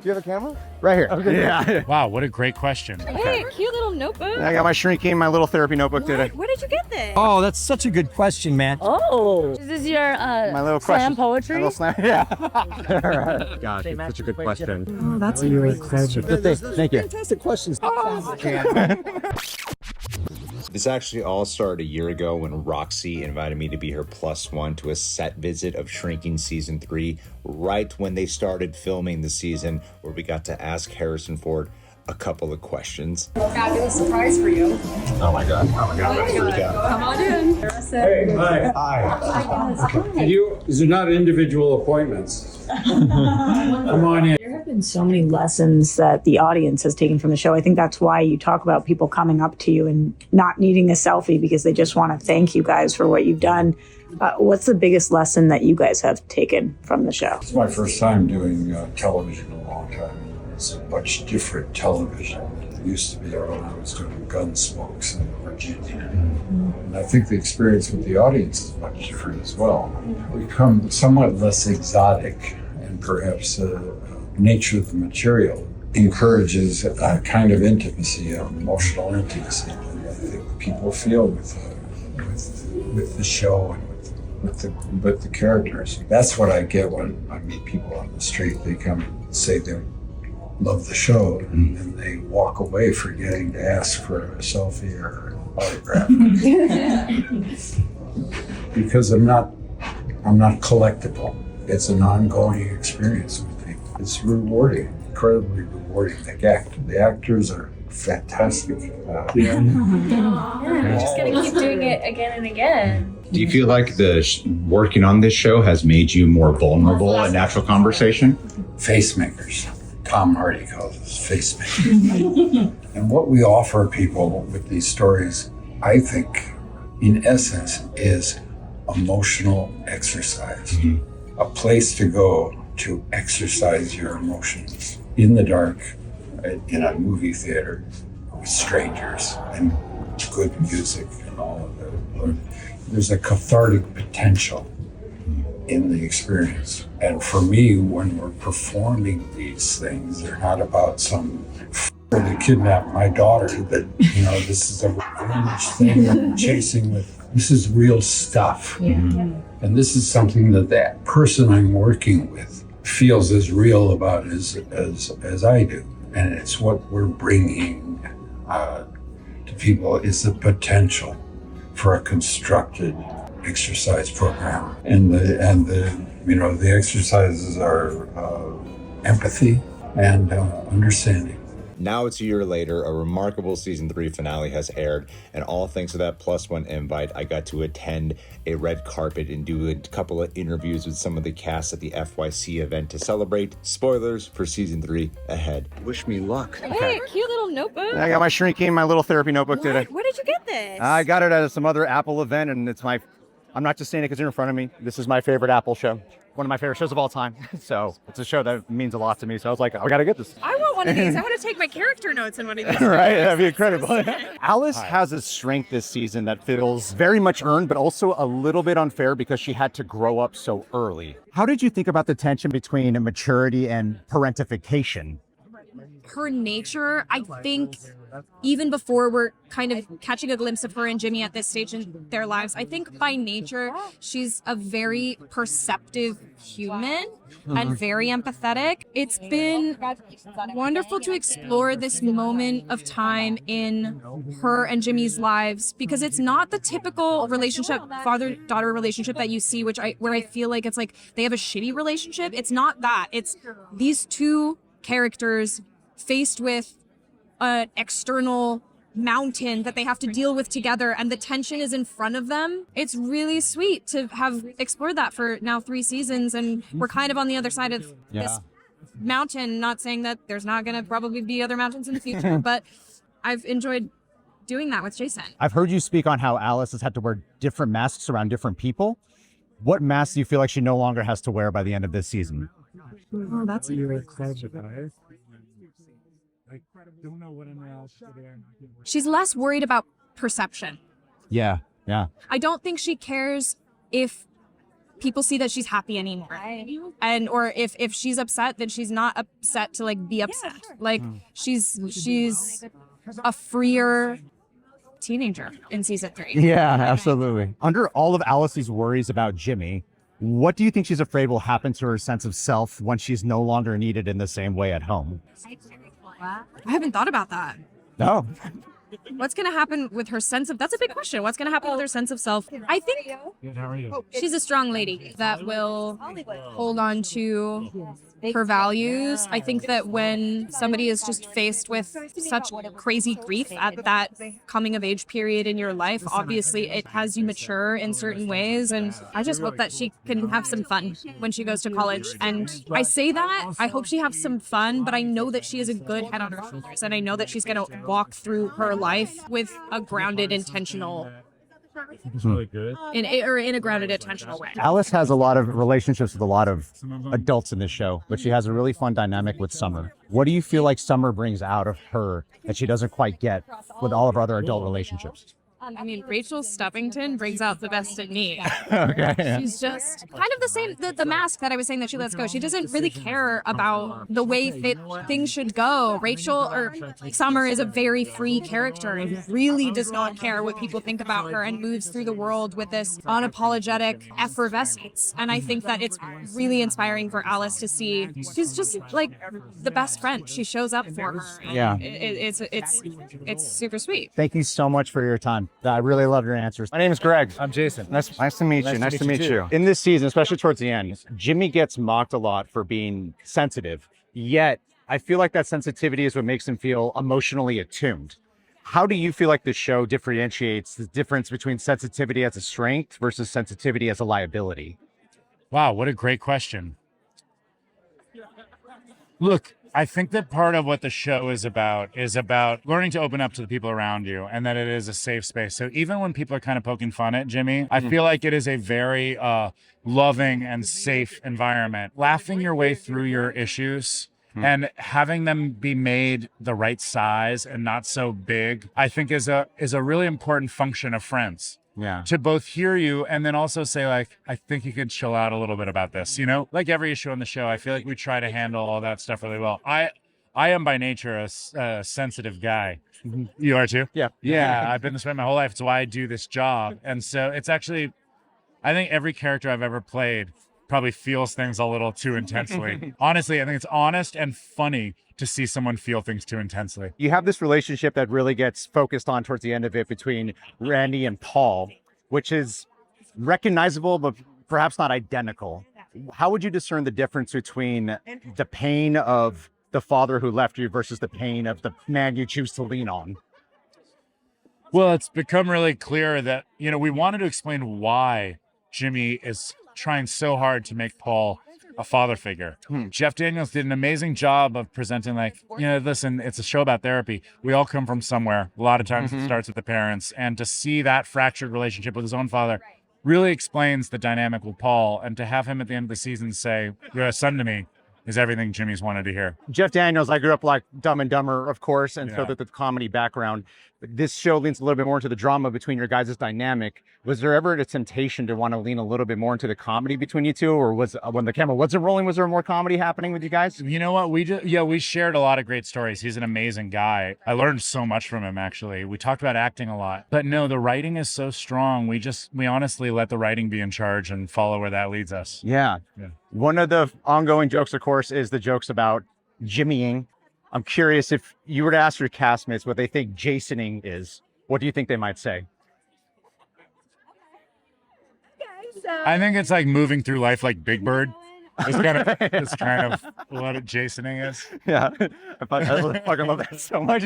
Do you have a camera? Right here. Okay. Yeah. Wow, what a great question. Hey, cute little notebook. I got my shrinking, my little therapy notebook today. Where did you get this? Oh, that's such a good question, man. Oh, is this your My little slam question. poetry? My little slam. Yeah. Gosh, it's such a good question. Oh, that's a great question. Thank you. Fantastic questions. This actually all started a year ago when Roxy invited me to be her +1 to a set visit of Shrinking Season 3, right when they started filming the season, where we got to ask Harrison Ford a couple of questions. Fabulous surprise for you. Oh my God. Here we go. Come on in. Hey, hi. These are not individual appointments. Come on in. There have been so many lessons that the audience has taken from the show. I think that's why you talk about people coming up to you and not needing a selfie because they just want to thank you guys for what you've done. What's the biggest lesson that you guys have taken from the show? It's my first time doing television in a long time. It's a much different television than it used to be when I was doing Gunsmokes in Virginia. And I think the experience with the audience is much different as well. We become somewhat less exotic, and perhaps the nature of the material encourages a kind of intimacy, emotional intimacy that people feel with the show and with the characters. That's what I get when I meet people on the street. They come and say they love the show, and then they walk away forgetting to ask for a selfie or an autograph. Because I'm not collectible. It's an ongoing experience with people. It's rewarding, incredibly rewarding. The actors are fantastic. You're just gonna keep doing it again and again. Do you feel like working on this show has made you more vulnerable in natural conversation? Facemakers. Tom Hardy calls us facemakers. And what we offer people with these stories, I think, in essence, is emotional exercise. A place to go to exercise your emotions in the dark, in a movie theater, with strangers, and good music and all of that. There's a cathartic potential in the experience. And for me, when we're performing these things, they're not about some they kidnapped my daughter that, this is a revenge thing I'm chasing with. This is real stuff. Yeah. And this is something that person I'm working with feels as real about as I do. And it's what we're bringing to people is the potential for a constructed exercise program. And the exercises are empathy and understanding. Now it's a year later, a remarkable season 3 finale has aired, and all thanks to that +1 invite, I got to attend a red carpet and do a couple of interviews with some of the cast at the FYC event to celebrate. Spoilers for season 3 ahead. Wish me luck. Hey, cute little notebook. I got my shrinking, my little therapy notebook today. Where did you get this? I got it at some other Apple event, and I'm not just saying it because you're in front of me. This is my favorite Apple show. One of my favorite shows of all time. So it's a show that means a lot to me. So I was like, I gotta get this. I want one of these. I want to take my character notes in one of these. Right? That'd be incredible. Alice has a strength this season that feels very much earned, but also a little bit unfair because she had to grow up so early. How did you think about the tension between maturity and parentification? Her nature, I think, even before we're kind of catching a glimpse of her and Jimmy at this stage in their lives, I think by nature, she's a very perceptive human and very empathetic. It's been wonderful to explore this moment of time in her and Jimmy's lives because it's not the typical relationship, father-daughter relationship that you see, where I feel like it's like they have a shitty relationship. It's not that. It's these two characters faced with an external mountain that they have to deal with together, and the tension is in front of them. It's really sweet to have explored that for now 3 seasons, and we're kind of on the other side of this mountain. Not saying that there's not going to probably be other mountains in the future, but I've enjoyed doing that with Jason. I've heard you speak on how Alice has had to wear different masks around different people. What mask do you feel like she no longer has to wear by the end of this season? Oh, that's a great question. She's less worried about perception. Yeah. I don't think she cares if people see that she's happy anymore. And or if she's upset, then she's not upset to like be upset. Like she's a freer teenager in season 3. Yeah, absolutely. Under all of Alice's worries about Jimmy, what do you think she's afraid will happen to her sense of self when she's no longer needed in the same way at home? I haven't thought about that. No. What's going to happen with her sense of, that's a big question. What's going to happen with her sense of self? I think she's a strong lady that will hold on to her values. I think that when somebody is just faced with such crazy grief at that coming of age period in your life, obviously it has you mature in certain ways. And I just hope that she can have some fun when she goes to college. And I say that, I hope she has some fun, but I know that she has a good head on her shoulders. And I know that she's going to walk through her life with a grounded, intentional in a grounded, intentional way. Alice has a lot of relationships with a lot of adults in this show, but she has a really fun dynamic with Summer. What do you feel like Summer brings out of her that she doesn't quite get with all of her other adult relationships? I mean, Rachel Stubbington brings out the best in me. Okay. Yeah. She's just kind of the same, the mask that I was saying that she lets go. She doesn't really care about the way things should go. Summer is a very free character and really does not care what people think about her and moves through the world with this unapologetic effervescence. And I think that it's really inspiring for Alice to see. She's just like the best friend. She shows up for her. Yeah. It's super sweet. Thank you so much for your time. I really love your answers. My name is Greg. I'm Jason. Nice to meet you. Nice to meet you. In this season, especially towards the end, Jimmy gets mocked a lot for being sensitive. Yet, I feel like that sensitivity is what makes him feel emotionally attuned. How do you feel like the show differentiates the difference between sensitivity as a strength versus sensitivity as a liability? Wow, what a great question. Look, I think that part of what the show is about learning to open up to the people around you and that it is a safe space. So even when people are kind of poking fun at Jimmy, I feel like it is a very loving and safe environment. Laughing your way through your issues and having them be made the right size and not so big, I think is a really important function of friends. Yeah. To both hear you and then also say, like, I think you could chill out a little bit about this. You know, like every issue on the show, I feel like we try to handle all that stuff really well. I am by nature a sensitive guy. You are too? Yeah. Yeah. I've been this way my whole life. It's why I do this job. And so it's actually, I think every character I've ever played probably feels things a little too intensely. Honestly, I think it's honest and funny to see someone feel things too intensely. You have this relationship that really gets focused on towards the end of it between Randy and Paul, which is recognizable, but perhaps not identical. How would you discern the difference between the pain of the father who left you versus the pain of the man you choose to lean on? Well, it's become really clear that, you know, we wanted to explain why Jimmy is trying so hard to make Paul a father figure. Jeff Daniels did an amazing job of presenting, like, you know, listen, it's a show about therapy. We all come from somewhere. A lot of times it starts with the parents. And to see that fractured relationship with his own father really explains the dynamic with Paul. And to have him at the end of the season say, "You're a son to me," is everything Jimmy's wanted to hear. Jeff Daniels, I grew up like Dumb and Dumber, of course, and so that the comedy background. This show leans a little bit more into the drama between your guys' dynamic. Was there ever a temptation to want to lean a little bit more into the comedy between you two, or was when the camera wasn't rolling, was there more comedy happening with you guys? You know what? We shared a lot of great stories. He's an amazing guy. I learned so much from him, actually. We talked about acting a lot. But no, the writing is so strong. We honestly let the writing be in charge and follow where that leads us. Yeah. One of the ongoing jokes, of course, is the jokes about Jimmying. I'm curious, if you were to ask your castmates what they think Jasoning is, what do you think they might say? I think it's like moving through life like Big Bird. It's kind of what Jasoning is. Yeah, I fucking love that so much.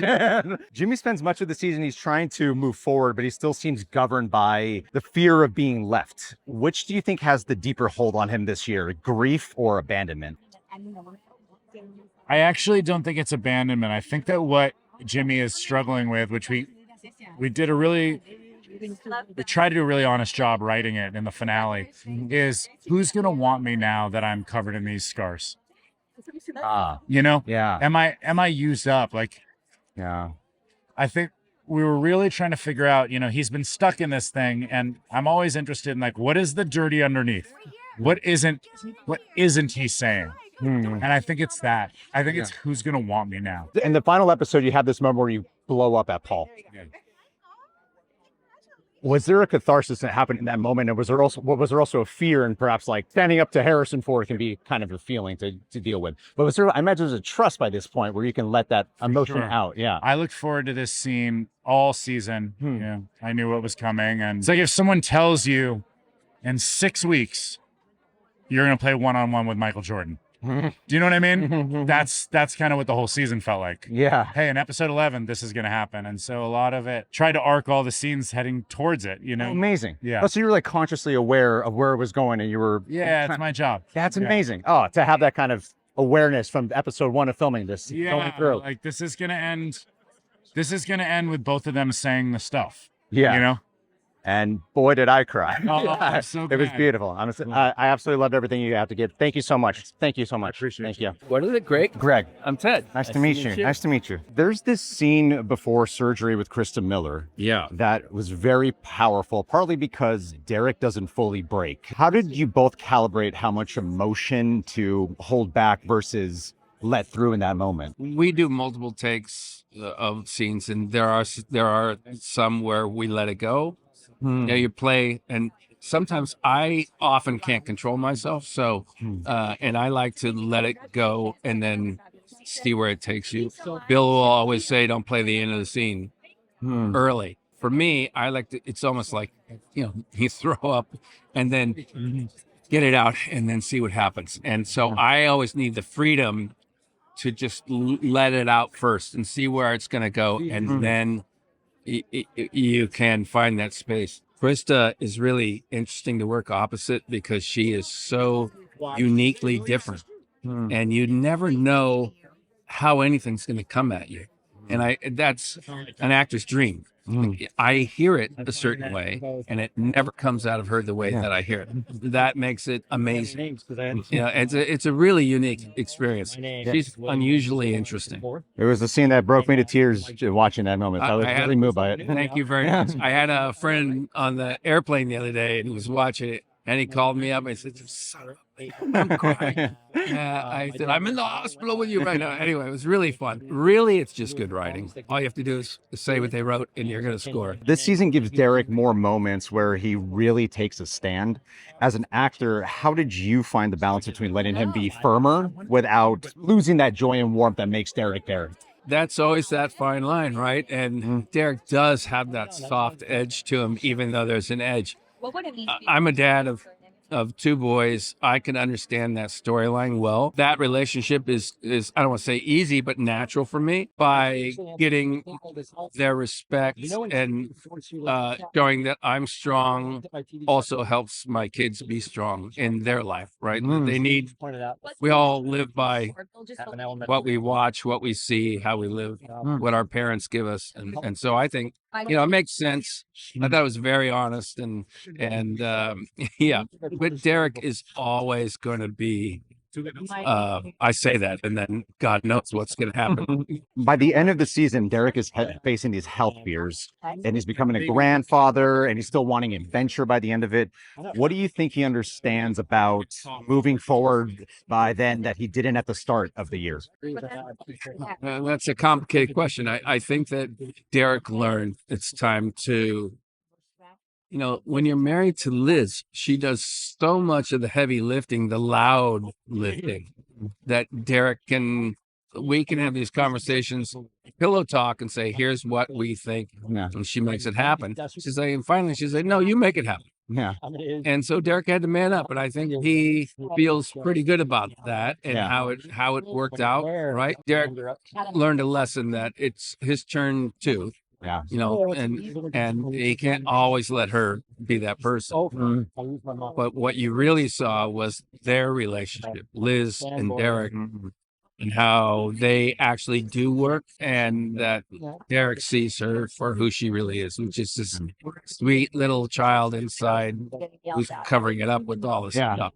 Jimmy spends much of the season, he's trying to move forward, but he still seems governed by the fear of being left. Which do you think has the deeper hold on him this year, grief or abandonment? I actually don't think it's abandonment. I think that what Jimmy is struggling with, which we tried to do a really honest job writing it in the finale, is who's going to want me now that I'm covered in these scars? You know? Yeah. Am I used up? Like, yeah. I think we were really trying to figure out, you know, he's been stuck in this thing, and I'm always interested in, like, what is the dirty underneath? what isn't he saying? And I think it's that. I think it's who's gonna want me now. In the final episode, you have this moment where you blow up at Paul. Was there a catharsis that happened in that moment? And was there also a fear, and perhaps like standing up to Harrison Ford can be kind of a feeling to deal with? But was there, I imagine there's a trust by this point where you can let that emotion out. Yeah. I looked forward to this scene all season. Yeah. I knew what was coming. And it's like if someone tells you in 6 weeks, you're going to play one-on-one with Michael Jordan. Do you know what I mean? That's kind of what the whole season felt like. Yeah. Hey, in episode 11, this is going to happen. And so a lot of it tried to arc all the scenes heading towards it, you know? Amazing. Yeah. Oh, so you were like consciously aware of where it was going, and you were. Yeah, it's my job. That's amazing. Oh, to have that kind of awareness from episode 1 of filming this. Going through. Like this is going to end with both of them saying the stuff. Yeah. You know? And boy, did I cry. Oh, I'm so It was glad. beautiful. I absolutely loved everything you have to give. Thank you so much. Thank you so much. Thank you. What is it, Greg? Greg, I'm Ted. nice to meet you. Nice to meet you. There's this scene before surgery with Krista Miller. Yeah. That was very powerful, partly because Derek doesn't fully break. How did you both calibrate how much emotion to hold back versus let through in that moment? We do multiple takes of scenes, and there are some where we let it go. You know, you play, and sometimes I often can't control myself, so and I like to let it go and then see where it takes you. Bill will always say, "Don't play the end of the scene early." For me, I like to. It's almost like, you know, you throw up and then get it out and then see what happens. And so I always need the freedom to just let it out first and see where it's going to go, and then you can find that space. Krista is really interesting to work opposite because she is so uniquely different, and you never know how anything's going to come at you. And that's an actor's dream. I hear it a certain way, and it never comes out of her the way that I hear it. That makes it amazing. Yeah, it's a really unique experience. She's unusually interesting. It was the scene that broke me to tears watching that moment. I was really moved by it. Thank you very much. I had a friend on the airplane the other day, and he was watching it, and he called me up and said, "Son of a bitch, I'm crying." I said, "I'm in the hospital with you right now." Anyway, it was really fun. Really, it's just good writing. All you have to do is say what they wrote, and you're going to score. This season gives Derek more moments where he really takes a stand. As an actor, how did you find the balance between letting him be firmer without losing that joy and warmth that makes Derek Derek? That's always that fine line, right? And Derek does have that soft edge to him, even though there's an edge. I'm a dad of 2 boys. I can understand that storyline well. That relationship is I don't want to say easy, but natural for me by getting their respect and showing that I'm strong also helps my kids be strong in their life, right? They need, we all live by what we watch, what we see, how we live, what our parents give us. And so I think, you know, it makes sense. I thought it was very honest and yeah. But Derek is always going to be, I say that, and then God knows what's going to happen. By the end of the season, Derek is facing these health fears, and he's becoming a grandfather, and he's still wanting adventure by the end of it. What do you think he understands about moving forward by then that he didn't at the start of the year? That's a complicated question. I think that Derek learned it's time to, you know, when you're married to Liz, she does so much of the heavy lifting, the loud lifting, that we can have these conversations, pillow talk, and say, "Here's what we think," and she makes it happen. She's like, and finally, she's like, "No, you make it happen." Yeah. And so Derek had to man up, and I think he feels pretty good about that and how it worked out. Right? Derek learned a lesson that it's his turn too. Yeah. You know, and he can't always let her be that person. But what you really saw was their relationship, Liz and Derek, and how they actually do work, and that Derek sees her for who she really is, which is this sweet little child inside who's covering it up with all this stuff.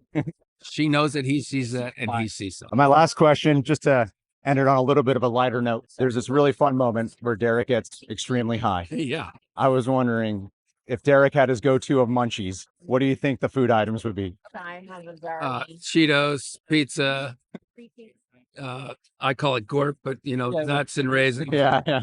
She knows that he sees that, and he sees that. My last question, just to end it on a little bit of a lighter note. There's this really fun moment where Derek gets extremely high. Yeah. I was wondering, if Derek had his go-to of munchies, what do you think the food items would be? Cheetos, pizza. I call it gorp, but nuts and raisins. Yeah.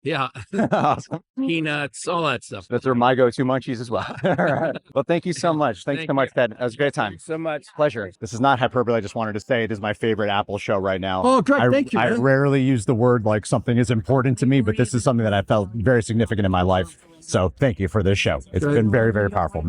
Yeah. Awesome. Peanuts, all that stuff. Those are my go-to munchies as well. All right. Well, thank you so much. Thanks so much, Ted. It was a great time. So much. Pleasure. This is not hyperbole. I just wanted to say it is my favorite Apple show right now. Oh, great. Thank you. I man. rarely use the word like something is important to me, but this is something that I felt very significant in my life. So thank you for this show. It's been very, very powerful.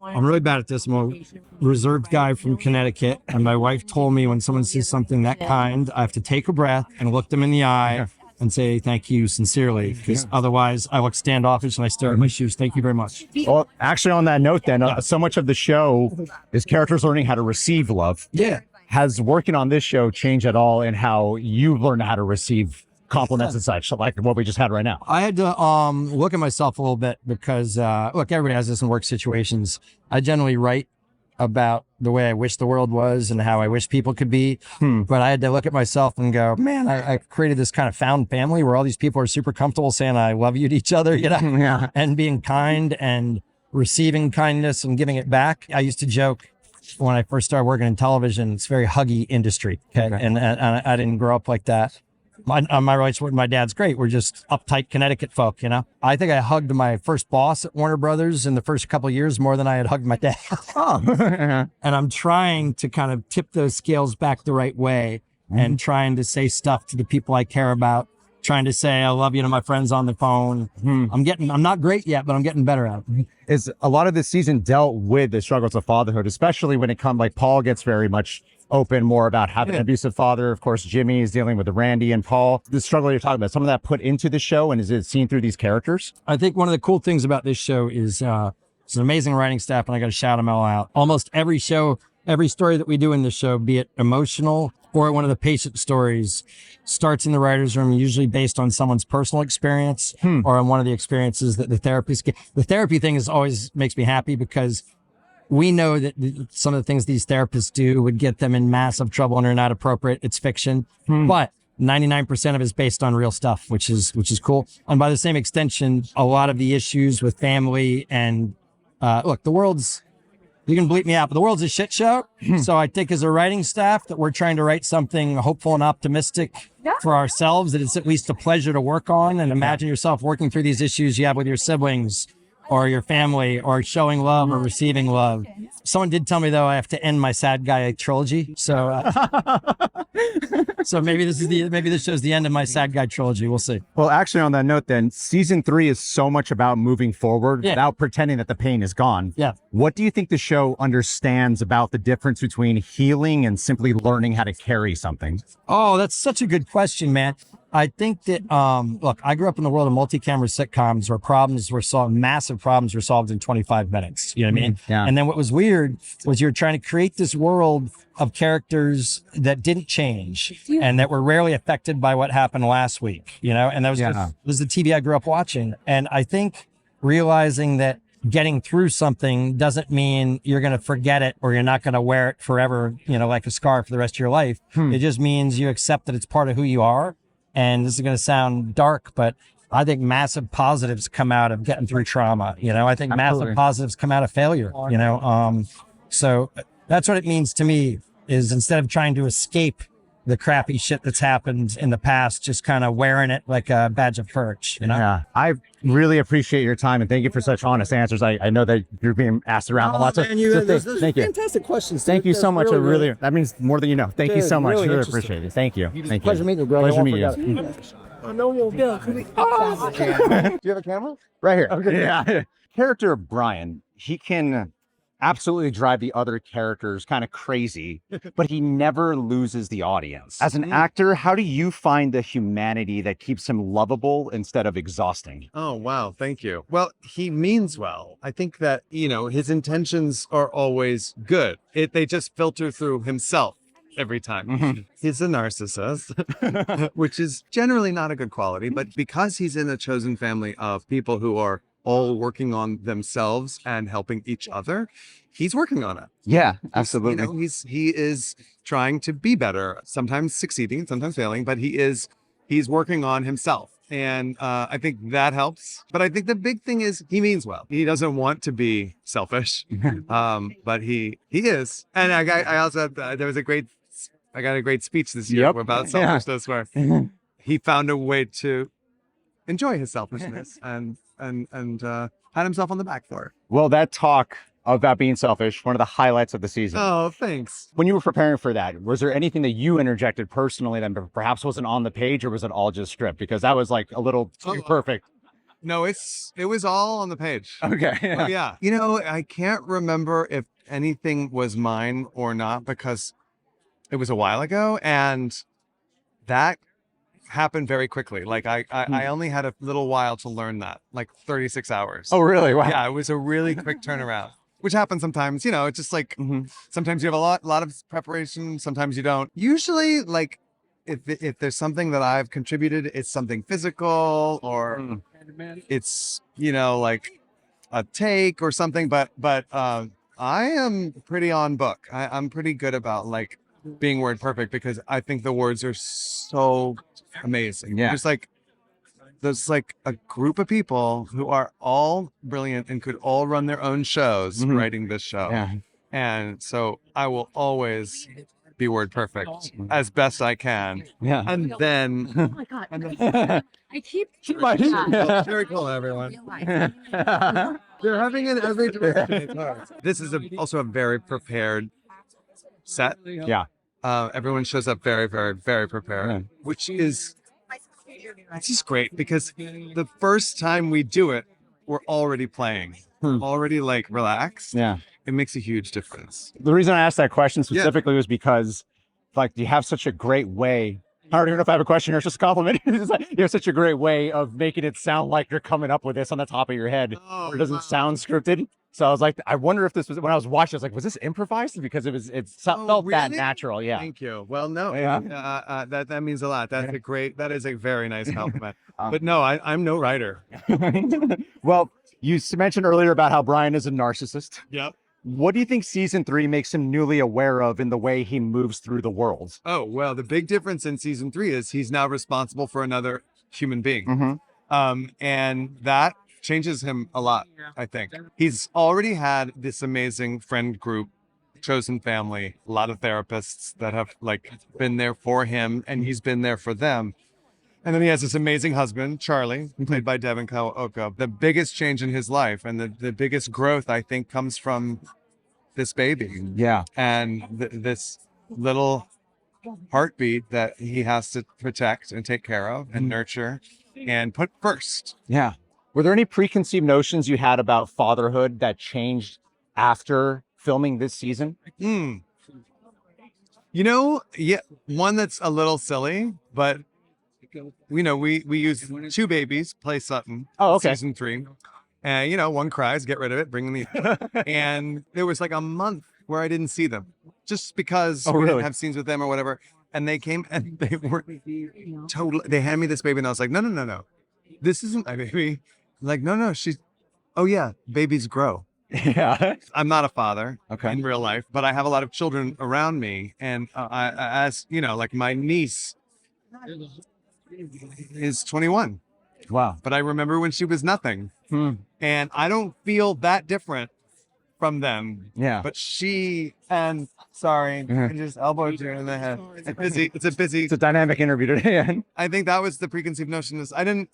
I'm really bad at this. I'm a reserved guy from Connecticut, and my wife told me when someone says something that kind, I have to take a breath and look them in the eye and say thank you sincerely, because otherwise I look standoffish and I stare at my shoes. Thank you very much. Well, actually, on that note, then, so much of the show is characters learning how to receive love. Yeah. Has working on this show changed at all in how you learn how to receive compliments and such, like what we just had right now? I had to look at myself a little bit because, look, everybody has this in work situations. I generally write about the way I wish the world was and how I wish people could be. But I had to look at myself and go, man, I created this kind of found family where all these people are super comfortable saying I love you to each other, and being kind and receiving kindness and giving it back. I used to joke when I first started working in television, it's a very huggy industry. Okay. And I didn't grow up like that. My relationship with my dad's great. We're just uptight Connecticut folk, I think I hugged my first boss at Warner Brothers in the first couple of years more than I had hugged my dad. And I'm trying to kind of tip those scales back the right way and trying to say stuff to the people I care about, trying to say I love you to my friends on the phone. I'm not great yet, but I'm getting better at it. Is a lot of this season dealt with the struggles of fatherhood, especially when it comes, like Paul gets very much open more about having an abusive father. Of course, Jimmy is dealing with the Randy and Paul. The struggle you're talking about, some of that put into the show, and is it seen through these characters? I think one of the cool things about this show is it's an amazing writing staff, and I got to shout them all out. Almost every show, every story that we do in this show, be it emotional or one of the patient stories, starts in the writer's room, usually based on someone's personal experience or on one of the experiences that the therapist get. The therapy thing always makes me happy because we know that some of the things these therapists do would get them in massive trouble and are not appropriate. It's fiction, but 99% of it is based on real stuff, which is cool. And by the same extension, a lot of the issues with family and look, the world's, you can bleep me out, but the world's a shit show. So I think as a writing staff that we're trying to write something hopeful and optimistic for ourselves, that it's at least a pleasure to work on. And imagine yourself working through these issues you have with your siblings or your family, or showing love or receiving love. Someone did tell me, though, I have to end my sad guy trilogy. So so maybe this shows the end of my sad guy trilogy. We'll see. Well, actually, on that note, then, season 3 is so much about moving forward without pretending that the pain is gone. Yeah. What do you think the show understands about the difference between healing and simply learning how to carry something? Oh, that's such a good question, man. I think that, look, I grew up in the world of multi-camera sitcoms where massive problems were solved in 25 minutes. You know what I mean? Yeah. And then what was weird was you're trying to create this world of characters that didn't change and that were rarely affected by what happened last week, and that was the TV I grew up watching. And I think realizing that getting through something doesn't mean you're going to forget it or you're not going to wear it forever, like a scar for the rest of your life. It just means you accept that it's part of who you are. And this is going to sound dark, but I think massive positives come out of getting through trauma. I think massive positives come out of failure, So that's what it means to me, is instead of trying to escape the crappy shit that's happened in the past, just kind of wearing it like a badge of courage, Yeah, I really appreciate your time, and thank you for such honest answers. I know that you're being asked around a lot. Man, those thank you. Fantastic questions. Thank you so much. Really, That means more than you know. Thank you so much. Really appreciate it. Thank you. Thank you. Pleasure meeting you, bro. Pleasure meeting you. I know you'll Bill. Do you have a camera? Right here. Okay. Yeah. Character Brian, he can absolutely drive the other characters kind of crazy, but he never loses the audience. As an actor, how do you find the humanity that keeps him lovable instead of exhausting? Oh, wow. Thank you. Well, he means well. I think that, his intentions are always good. They just filter through himself every time. He's a narcissist, which is generally not a good quality, but because he's in a chosen family of people who are all working on themselves and helping each other, he's working on it. Yeah, absolutely. He is trying to be better, sometimes succeeding, sometimes failing, but he's working on himself. And I think that helps. But I think the big thing is he means well. He doesn't want to be selfish, but he is. And I also I got a great speech this year about selfishness where he found a way to enjoy his selfishness and pat himself on the back for it. Well, that talk about being selfish, one of the highlights of the season. Oh, thanks. When you were preparing for that, was there anything that you interjected personally that perhaps wasn't on the page, or was it all just script? Because that was like a little too perfect. No, it was all on the page. Okay. Oh, yeah. You know, I can't remember if anything was mine or not because it was a while ago, and that happened very quickly. Like I only had a little while to learn that, like 36 hours. Oh, really? Wow. Yeah, it was a really quick turnaround. Which happens sometimes, you know, it's just like, sometimes you have a lot of preparation, sometimes you don't. Usually, like, if there's something that I've contributed, it's something physical or it's, you know, like a take or something, but I am pretty on book. I'm pretty good about, like, being word perfect because I think the words are so amazing. Yeah. There's like a group of people who are all brilliant and could all run their own shows writing this show. Yeah. And so I will always be word perfect as best I can. Yeah. And then Oh my God. I keep. very cool, everyone. They're having it every direction. It's hard. This is also a very prepared set. Yeah. Everyone shows up very, very, very prepared, which is it's just great because the first time we do it, we're already playing, already like relaxed. Yeah. It makes a huge difference. The reason I asked that question specifically was because, like, you have such a great way. I don't even know if I have a question or it's just a compliment. It's like, you have such a great way of making it sound like you're coming up with this on the top of your head, or it doesn't sound scripted. So I was like, I wonder if this was, when I was watching, I was like, was this improvised? Because it felt really? that natural. Yeah. Thank you. Well, no, Yeah. that means a lot. That is a very nice compliment. But no, I'm no writer. Well, you mentioned earlier about how Brian is a narcissist. Yep. What do you think season 3 makes him newly aware of in the way he moves through the world? Oh, well, the big difference in season 3 is he's now responsible for another human being. And that changes him a lot, I think. He's already had this amazing friend group, chosen family, a lot of therapists that have like been there for him and he's been there for them. And then he has this amazing husband, Charlie, played by Devin Kawaoka. The biggest change in his life and the biggest growth, I think, comes from this baby. Yeah. And this little heartbeat that he has to protect and take care of and nurture and put first. Yeah. Were there any preconceived notions you had about fatherhood that changed after filming this season? You know, yeah, one that's a little silly, but we use 2 babies, play Sutton. Oh, okay. Season 3. And, you know, one cries, get rid of it, bring them the And there was like a month where I didn't see them just because we didn't have scenes with them or whatever. And they came and they were they handed me this baby and I was like, no. This isn't my baby. Like, no, oh yeah, babies grow. Yeah. I'm not a father in real life, but I have a lot of children around me. And as you know, like my niece is 21. Wow. But I remember when she was nothing. And I don't feel that different from them. Yeah. But sorry, I just elbowed you in the head. It's a dynamic interview today. I think that was the preconceived notion is I didn't,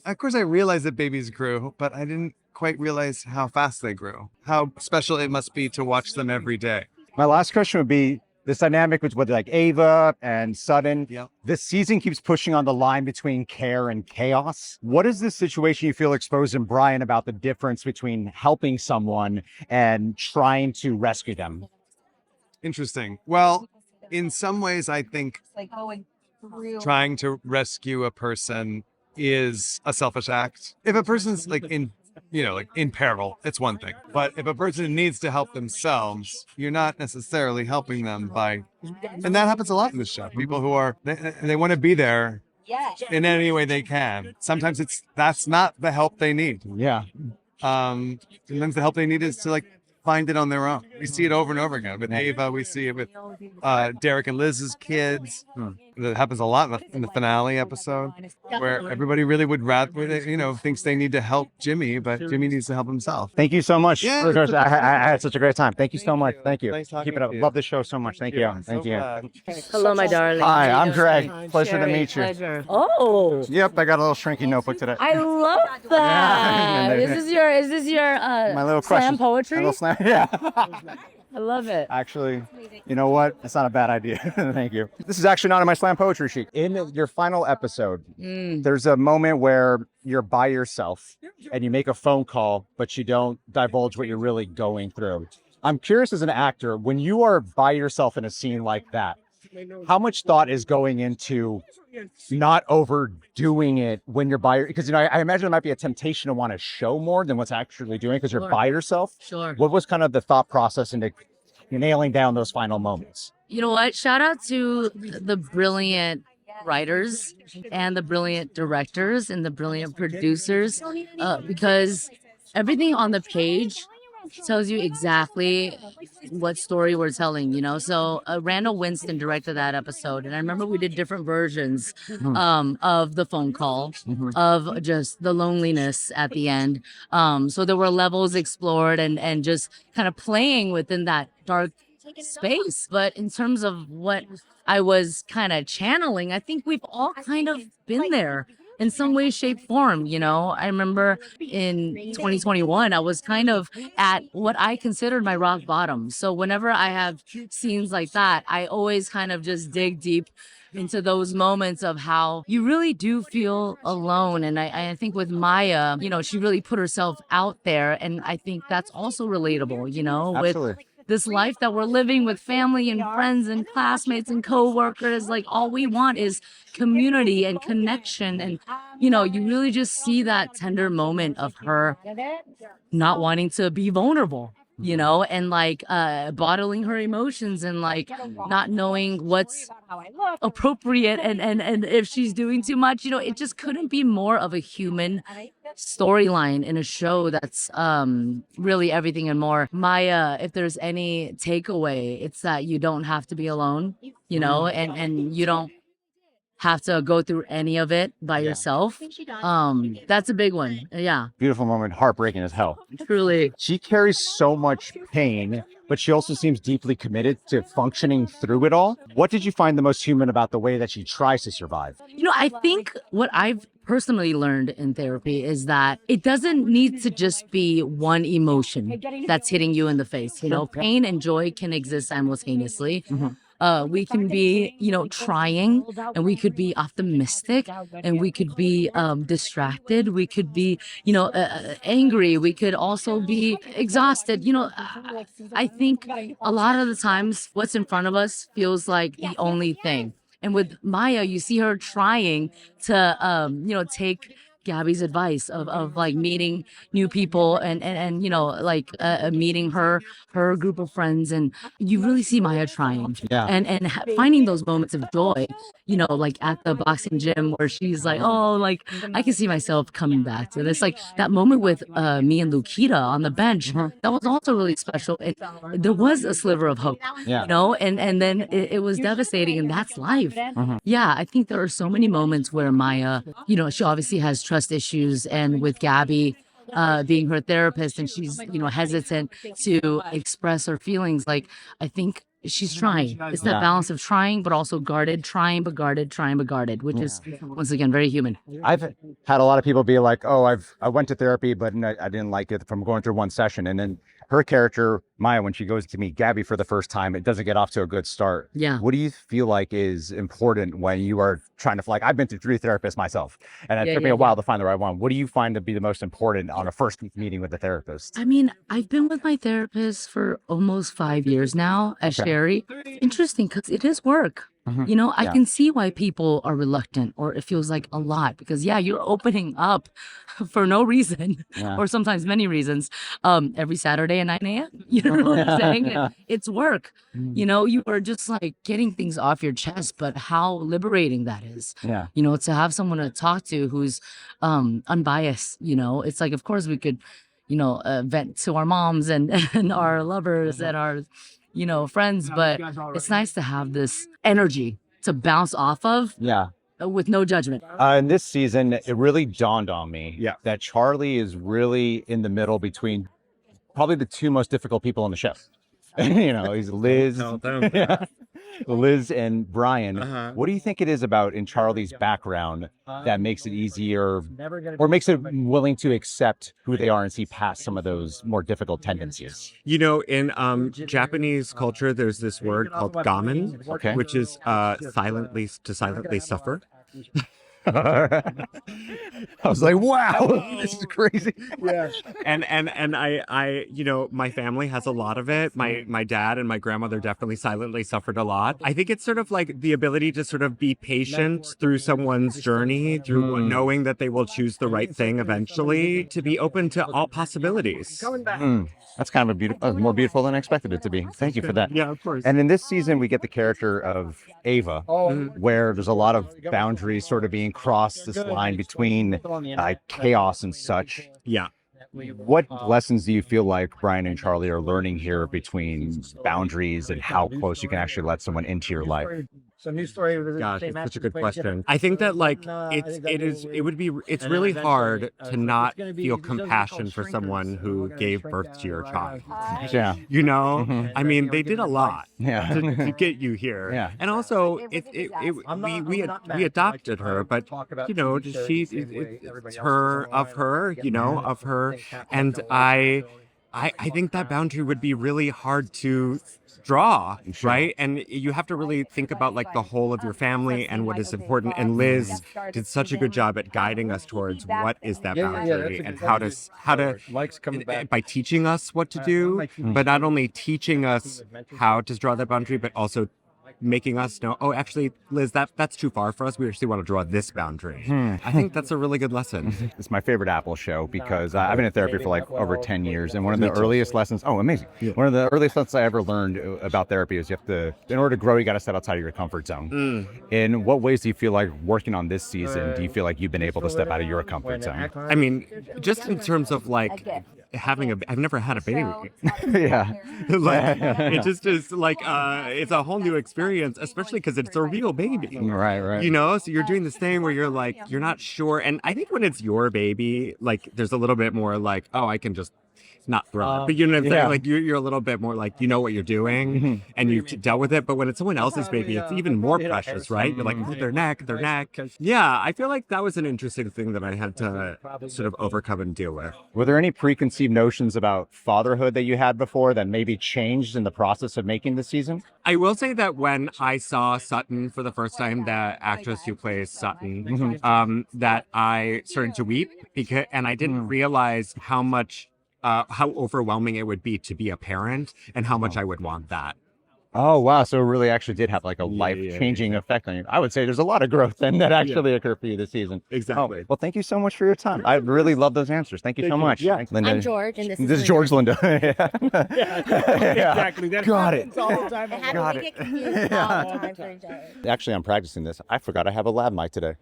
of course I realized that babies grew, but I didn't quite realize how fast they grew, how special it must be to watch them every day. My last question would be this dynamic with like Ava and Sutton. Yep. This season keeps pushing on the line between care and chaos. What is this situation you feel exposed in Brian about the difference between helping someone and trying to rescue them? Interesting. Well, in some ways, I think trying to rescue a person is a selfish act. If a person's like in peril, it's one thing. But if a person needs to help themselves, you're not necessarily helping them and that happens a lot in this show. People who are, they want to be there in any way they can. Sometimes that's not the help they need. Yeah. Sometimes the help they need is to like find it on their own. We see it over and over again with Ava. We see it with Derek and Liz's kids. that happens a lot in the finale episode, where everybody really would rather, thinks they need to help Jimmy, but Jimmy needs to help himself. Thank you so much. Yeah. I had such a great time. Thank you so much. Thank you. Nice talking Keep it up. to you. Love this show so much. Thank you. I'm Thank so you. glad. Hello, my darling. Hi, I'm Greg. Doing? Pleasure to Sherry, meet you. Pleasure. Oh, Yep, I got a little shrinky notebook today. I love that. Yeah. Is this your My little slam question. poetry? My little slam. Yeah. I love it. Actually, you know what? It's not a bad idea. Thank you. This is actually not in my slam poetry sheet. In your final episode, there's a moment where you're by yourself and you make a phone call, but you don't divulge what you're really going through. I'm curious as an actor, when you are by yourself in a scene like that, how much thought is going into not overdoing it when you're by because I imagine there might be a temptation to want to show more than what's actually doing because you're by yourself. Sure. What was kind of the thought process into nailing down those final moments? You know what? Shout out to the brilliant writers and the brilliant directors and the brilliant producers because everything on the page tells you exactly what story we're telling, So Randall Winston directed that episode, and I remember we did different versions of the phone call, of just the loneliness at the end. So there were levels explored and just kind of playing within that dark space. But in terms of what I was kind of channeling, I think we've all kind of been there in some way, shape, form. I remember in 2021, I was kind of at what I considered my rock bottom. So whenever I have scenes like that, I always kind of just dig deep into those moments of how you really do feel alone. And I think with Maya, she really put herself out there. And I think that's also relatable, Absolutely. with this life that we're living with family and friends and classmates and coworkers. Like all we want is community and connection. And, you really just see that tender moment of her not wanting to be vulnerable, and like bottling her emotions and like not knowing what's appropriate and if she's doing too much, it just couldn't be more of a human storyline in a show that's really everything and more. Maya, if there's any takeaway, it's that you don't have to be alone, and you don't have to go through any of it by yourself. That's a big one. Yeah. Beautiful moment, heartbreaking as hell. Truly. She carries so much pain, but she also seems deeply committed to functioning through it all. What did you find the most human about the way that she tries to survive? I think what I've personally learned in therapy is that it doesn't need to just be one emotion that's hitting you in the face. Pain and joy can exist simultaneously. We can be, trying, and we could be optimistic, and we could be distracted. We could be, angry. We could also be exhausted. I think a lot of the times what's in front of us feels like the only thing. And with Maya, you see her trying to, take Gabby's advice of like meeting new people and meeting her group of friends, and you really see Maya trying and finding those moments of joy, like at the boxing gym where she's like, oh, like I can see myself coming back to this, like that moment with me and Lukita on the bench. That was also really special. There was a sliver of hope, and then it was devastating, and that's life. Yeah, I think there are so many moments where Maya, she obviously has trust issues, and with Gabby being her therapist, and she's hesitant to express her feelings. Like I think she's trying. It's that balance of trying but also guarded, trying but guarded, trying but guarded, which is once again very human. I've had a lot of people be like, "Oh, I went to therapy, but I didn't like it from going through one session." And then her character Maya, when she goes to meet Gabby for the first time, it doesn't get off to a good start. Yeah. What do you feel like is important when you are trying to, like, I've been through 3 therapists myself, and it took me a while to find the right one. What do you find to be the most important on a first meeting with a therapist? I mean, I've been with my therapist for almost 5 years now as Sherry. Interesting, because it is work. I can see why people are reluctant, or it feels like a lot, because you're opening up for no reason or sometimes many reasons every Saturday at 9 a.m. You know what I'm saying? It's work. You are just like getting things off your chest, but how liberating that is. To have someone to talk to who's unbiased. It's like, of course we could vent to our moms and our lovers and our friends, but it's nice to have this energy to bounce off of Yeah. with no judgment. In this season, it really dawned on me that Charlie is really in the middle between probably the two most difficult people on the show. He's Liz. Liz and Brian. What do you think it is about in Charlie's background that makes it easier or makes it willing to accept who they are and see past some of those more difficult tendencies? In Japanese culture, there's this word called gamen, which is silently suffer. I was like, wow, this is crazy. Yeah. And I my family has a lot of it. My dad and my grandmother definitely silently suffered a lot. I think it's sort of like the ability to sort of be patient through someone's journey, through knowing that they will choose the right thing eventually, to be open to all possibilities. That's kind of more beautiful than I expected it to be. Thank you for that. Yeah, of course. And in this season, we get the character of Ava, where there's a lot of boundaries sort of being crossed, this line between chaos and such. Yeah. What lessons do you feel like Brian and Charlie are learning here between boundaries and how close you can actually let someone into your life? So new story. Gosh, it's such a good question. I think that it's really hard to not feel compassion for someone who gave birth to your child. Yeah. I mean, they did a lot to get you here. Yeah. And also, we adopted her, but it's her of her, and I think that boundary would be really hard to draw, right? And you have to really think about like the whole of your family and what is important. And Liz did such a good job at guiding us towards what is that boundary and how to by teaching us what to do, but not only teaching us how to draw that boundary, but also making us know, oh, actually, Liz, that's too far for us. We actually want to draw this boundary. I think that's a really good lesson. It's my favorite Apple show because I've been in therapy for like over 10 years. And one of the earliest lessons, amazing. Yeah. One of the earliest lessons I ever learned about therapy is in order to grow, you got to step outside of your comfort zone. In what ways do you feel like working on this season, do you feel like you've been able to step out of your comfort zone? I mean, just in terms of like, I've never had a baby. Yeah. It just is like, it's a whole new experience, especially because it's a real baby. Right. So you're doing this thing where you're like, you're not sure. And I think when it's your baby, like there's a little bit more like, oh, I can just not throw it. But you know what I'm saying? Like you're a little bit more like, you know what you're doing and you've dealt with it. But when it's someone else's baby, it's even more precious, right? You're like, oh, their neck. Yeah, I feel like that was an interesting thing that I had to sort of overcome and deal with. Were there any preconceived notions about fatherhood that you had before that maybe changed in the process of making the season? I will say that when I saw Sutton for the first time, the actress who plays Sutton, that I started to weep and I didn't realize how overwhelming it would be to be a parent and how much I would want that. Oh, wow. So it really actually did have like a life-changing effect on you. I would say there's a lot of growth then that actually occurred for you this season. Exactly. Well, thank you so much for your time. I really love those answers. Thank you so much. Yeah. Thanks, Linda. I'm George, and this is George Linda. Exactly. That Got it. all the time. How do we get confused all the time for each other? Actually, I'm practicing this. I forgot I have a lab mic today.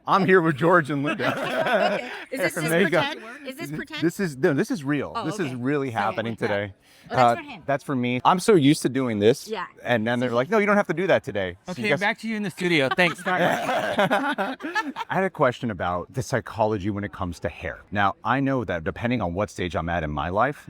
I'm here with George and Linda. Okay. Is this just pretend? Is this pretend? This is real. Oh, this is really happening today. Oh, that's for him. That's for me. I'm so used to doing this. Yeah. And then they're like, no, you don't have to do that today. So Okay, back to you in the studio. Thanks. I had a question about the psychology when it comes to hair. Now, I know that depending on what stage I'm at in my life,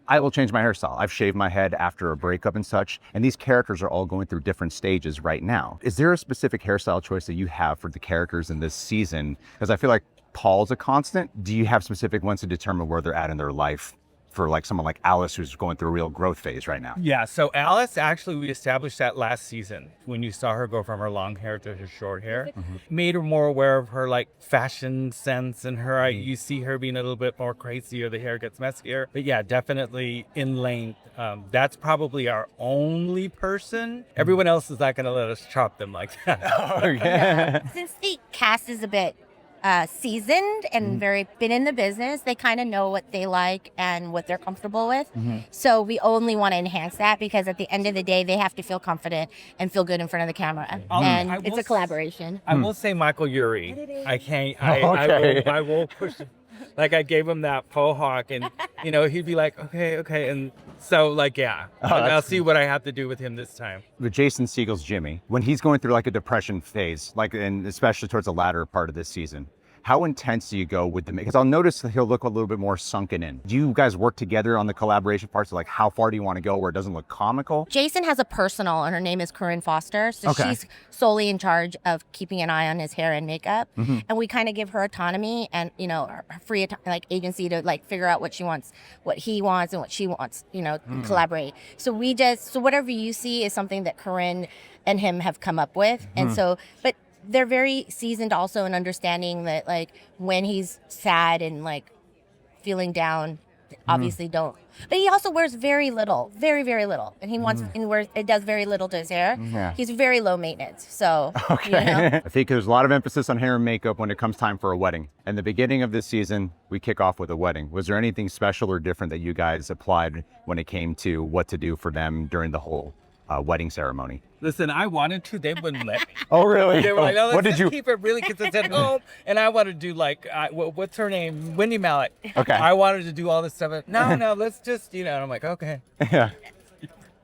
I will change my hairstyle. I've shaved my head after a breakup and such, and these characters are all going through different stages right now. Is there a specific hairstyle choice that you have for the characters in this season? Because I feel like Paul's a constant. Do you have specific ones to determine where they're at in their life? For like someone like Alice, who's going through a real growth phase right now. Yeah, so Alice, actually, we established that last season when you saw her go from her long hair to her short hair. Made her more aware of her like fashion sense and her, you see her being a little bit more crazy or the hair gets messier. But yeah, definitely in length. That's probably our only person. Everyone else is not going to let us chop them like that. Since the cast is a bit seasoned and very been in the business, they kind of know what they like and what they're comfortable with. So we only want to enhance that because at the end of the day, they have to feel confident and feel good in front of the camera. And it's a collaboration. I will say Michael Urie. I can't. I will push. Like I gave him that faux hawk, and he'd be like, okay, and so like I'll see what I have to do with him this time. With Jason Segel's Jimmy, when he's going through like a depression phase, and especially towards the latter part of this season, how intense do you go with the because I'll notice that he'll look a little bit more sunken in. Do you guys work together on the collaboration parts? Like how far do you want to go where it doesn't look comical? Jason has a personal, and her name is Corinne Foster. So she's solely in charge of keeping an eye on his hair and makeup. And we kind of give her autonomy and, free agency to like figure out what she wants, what he wants and what she wants, collaborate. So whatever you see is something that Corinne and him have come up with. And so, but they're very seasoned also in understanding that like when he's sad and like feeling down, obviously don't. But he also wears very little, very, very little. And it does very little to his hair. Yeah. He's very low maintenance. So, I think there's a lot of emphasis on hair and makeup when it comes time for a wedding. And the beginning of this season, we kick off with a wedding. Was there anything special or different that you guys applied when it came to what to do for them during the whole wedding ceremony? Listen, I wanted to, they wouldn't let me. Oh, really? They were like, no, what let's did you keep it really consistent at home. And I wanted to do like, what's her name? Wendy Mallett. Okay. I wanted to do all this stuff. No, let's just, and I'm like, okay. Yeah.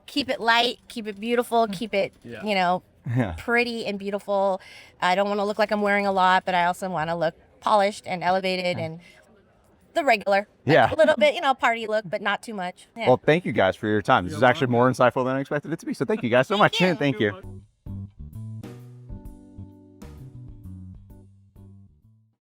Keep it light, keep it beautiful, keep it, pretty and beautiful. I don't want to look like I'm wearing a lot, but I also want to look polished and elevated and the regular. Yeah. A little bit, party look, but not too much. Yeah. Well, thank you guys for your time. This is actually more insightful than I expected it to be. So thank you guys so much. Thank you.